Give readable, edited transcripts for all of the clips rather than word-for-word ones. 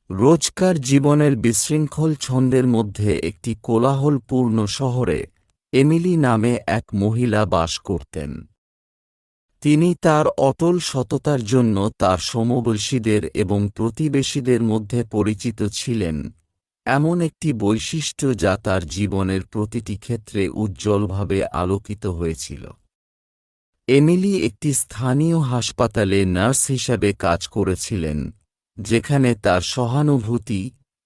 রোজকার জীবনের বিশৃঙ্খল ছন্দের মধ্যে একটি কোলাহলপূর্ণ শহরে এমিলি নামে এক মহিলা বাস করতেন। তিনি তার অটল সততার জন্য তার সমবয়সীদের এবং প্রতিবেশীদের মধ্যে পরিচিত ছিলেন, এমন একটি বৈশিষ্ট্য যা তার জীবনের প্রতিটি ক্ষেত্রে উজ্জ্বলভাবে আলোকিত হয়েছিল। এমিলি একটি স্থানীয় হাসপাতালে নার্স হিসাবে কাজ করেছিলেন, যেখানে তার সহানুভূতি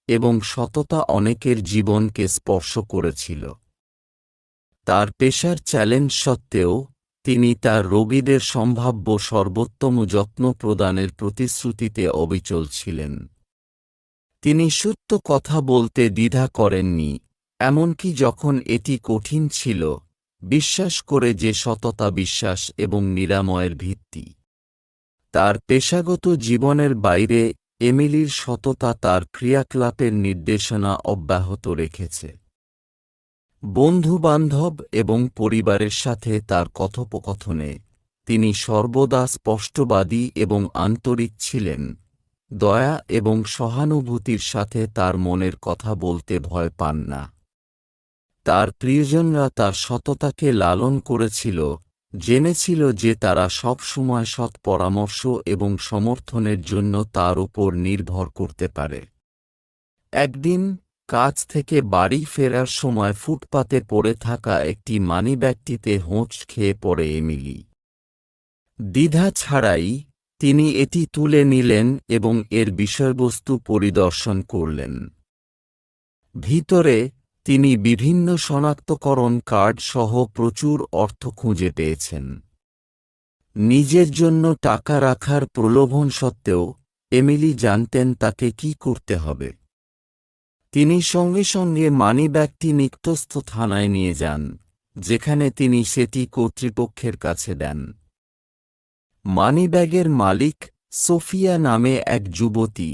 এবং সততা অনেকের জীবনকে স্পর্শ করেছিল। তার পেশার চ্যালেঞ্জ সত্ত্বেও তিনি তার রোগীদের সম্ভাব্য সর্বোত্তম যত্ন প্রদানের প্রতিশ্রুতিতে অবিচল ছিলেন। তিনি সত্য কথা বলতে দ্বিধা করেননি, এমনকি যখন এটি কঠিন ছিল, বিশ্বাস করে যে সততা বিশ্বাস এবং নিরাময়ের ভিত্তি। তার পেশাগত জীবনের বাইরে এমিলির সততা তার ক্রিয়াকলাপের নির্দেশনা অব্যাহত রেখেছে। বন্ধুবান্ধব এবং পরিবারের সাথে তার কথোপকথনে তিনি সর্বদা স্পষ্টবাদী এবং আন্তরিক ছিলেন, দয়া এবং সহানুভূতির সাথে তার মনের কথা বলতে ভয় পান না। তার প্রিয়জনরা তার সততাকে লালন করেছিল, জেনেছিল যে তারা সব সময় সৎ পরামর্শ এবং সমর্থনের জন্য তার উপর নির্ভর করতে পারে। একদিন কাজ থেকে বাড়ি ফেরার সময় ফুটপাতে পড়ে থাকা একটি মানিব্যাগটিতে হোঁচ খেয়ে পড়ে এমিলি। দ্বিধা ছাড়াই তিনি এটি তুলে নিলেন এবং এর বিষয়বস্তু পরিদর্শন করলেন। ভিতরে তিনি বিভিন্ন শনাক্তকরণ কার্ড সহ প্রচুর অর্থ খুঁজে পেয়েছেন। নিজের জন্য টাকা রাখার প্রলোভন সত্ত্বেও এমিলি জানতেন তাকে কি করতে হবে। তিনি সঙ্গে সঙ্গে মানিব্যাগটি নিকটস্থ থানায় নিয়ে যান, যেখানে তিনি সেটি কর্তৃপক্ষের কাছে দেন। মানিব্যাগের মালিক সোফিয়া নামে এক যুবতী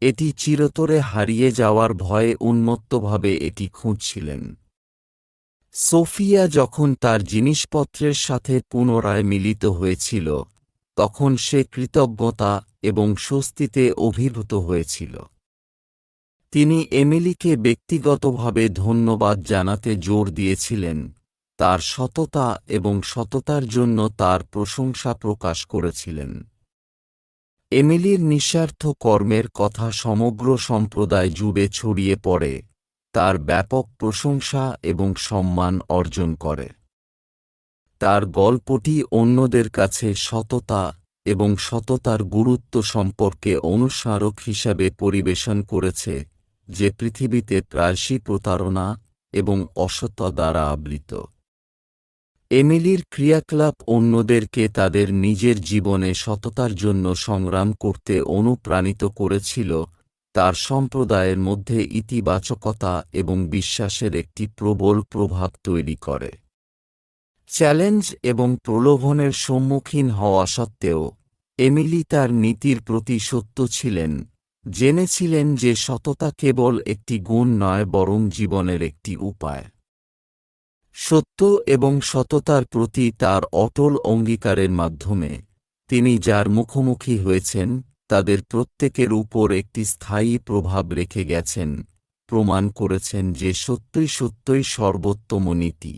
এটি চিরতরে হারিয়ে যাওয়ার ভয়ে উন্মত্তভাবে এটি খুঁজছিলেন। সোফিয়া যখন তার জিনিসপত্রের সাথে পুনরায় মিলিত হয়েছিল, তখন সে কৃতজ্ঞতা এবং স্বস্তিতে অভিভূত হয়েছিল। তিনি এমিলিকে ব্যক্তিগতভাবে ধন্যবাদ জানাতে জোর দিয়েছিলেন, তার সততা এবং সততার জন্য তার প্রশংসা প্রকাশ করেছিলেন। এমিলির নিঃস্বার্থ কর্মের কথা সমগ্র সম্প্রদায় জুড়ে ছড়িয়ে পড়ে, তার ব্যাপক প্রশংসা এবং সম্মান অর্জন করে। তার গল্পটি অন্যদের কাছে সততা এবং সততার গুরুত্ব সম্পর্কে অনুস্মারক হিসাবে পরিবেশন করেছে, যে পৃথিবীতে প্রায়শই প্রতারণা এবং অসততা দ্বারা আবৃত। এমিলির ক্রিয়াকলাপ অন্যদেরকে তাদের নিজের জীবনে সততার জন্য সংগ্রাম করতে অনুপ্রাণিত করেছিল, তার সম্প্রদায়ের মধ্যে ইতিবাচকতা এবং বিশ্বাসের একটি প্রবল প্রভাব তৈরি করে। চ্যালেঞ্জ এবং প্রলোভনের সম্মুখীন হওয়া সত্ত্বেও এমিলি তার নীতির প্রতি সত্য ছিলেন, জেনেছিলেন যে সততা কেবল একটি গুণ নয় বরং জীবনের একটি উপায়। সত্য এবং সততার প্রতি তার অটল অঙ্গীকারের মাধ্যমে তিনি যার মুখোমুখি হয়েছেন তাদের প্রত্যেকের উপর একটি স্থায়ী প্রভাব রেখে গেছেন, প্রমাণ করেছেন যে সত্যই সত্যই সর্বোত্তম নীতি।